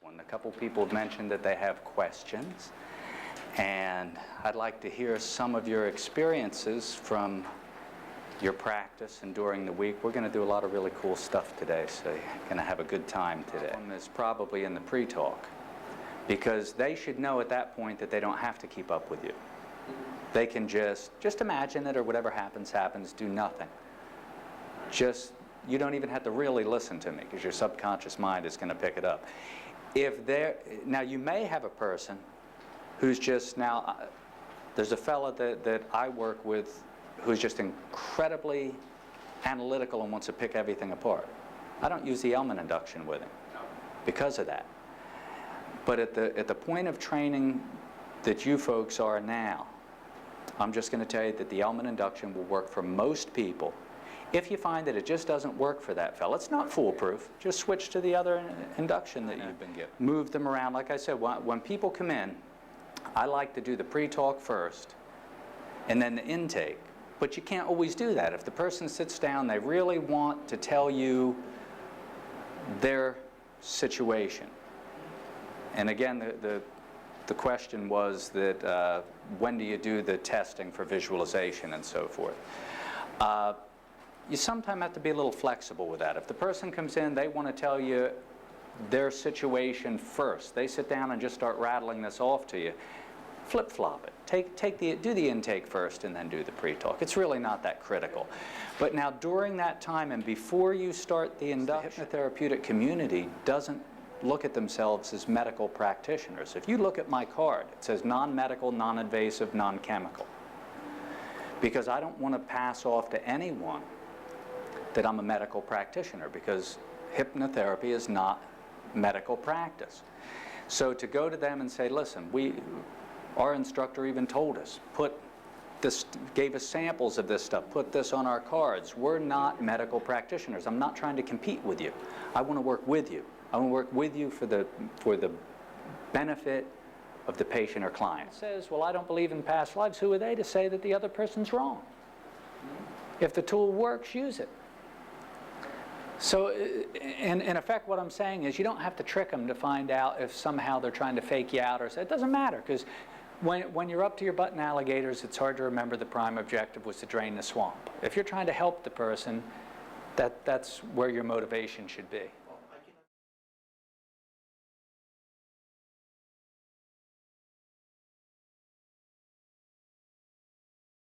A couple people have mentioned that they have questions, and I'd like to hear some of your experiences from your practice and during the week. We're going to do a lot of really cool stuff today, so you're going to have a good time today. It's probably in the pre-talk, because they should know at that point that they don't have to keep up with you. They can just imagine it, or whatever happens, happens, do nothing. You don't even have to really listen to me, because your subconscious mind is going to pick it up. Now you may have a person who's there's a fella that I work with who's just incredibly analytical and wants to pick everything apart. I don't use the element induction with him because of that. But at the point of training that you folks are now, I'm just going to tell you that the element induction will work for most people. If you find that it just doesn't work for that fella, it's not foolproof. Just switch to the other induction that you've been given. Move them around. Like I said, when people come in, I like to do the pre-talk first and then the intake. But you can't always do that. If the person sits down, they really want to tell you their situation. And again, the question was that when do you do the testing for visualization and so forth? You sometimes have to be a little flexible with that. If the person comes in, they want to tell you their situation first. They sit down and just start rattling this off to you. Flip-flop it. Do the intake first and then do the pre-talk. It's really not that critical. But now during that time and before you start the induction, the hypnotherapeutic community doesn't look at themselves as medical practitioners. If you look at my card, it says non-medical, non-invasive, non-chemical. Because I don't want to pass off to anyone that I'm a medical practitioner, because hypnotherapy is not medical practice. So to go to them and say, listen, our instructor even told us, gave us samples of this stuff, put this on our cards. We're not medical practitioners. I'm not trying to compete with you. I want to work with you. I want to work with you for the benefit of the patient or client. It says, well, I don't believe in past lives. Who are they to say that the other person's wrong? If the tool works, use it. So in effect, what I'm saying is you don't have to trick them to find out if somehow they're trying to fake you out, or say, it doesn't matter, because when you're up to your butt in alligators, it's hard to remember the prime objective was to drain the swamp. If you're trying to help the person, that's where your motivation should be.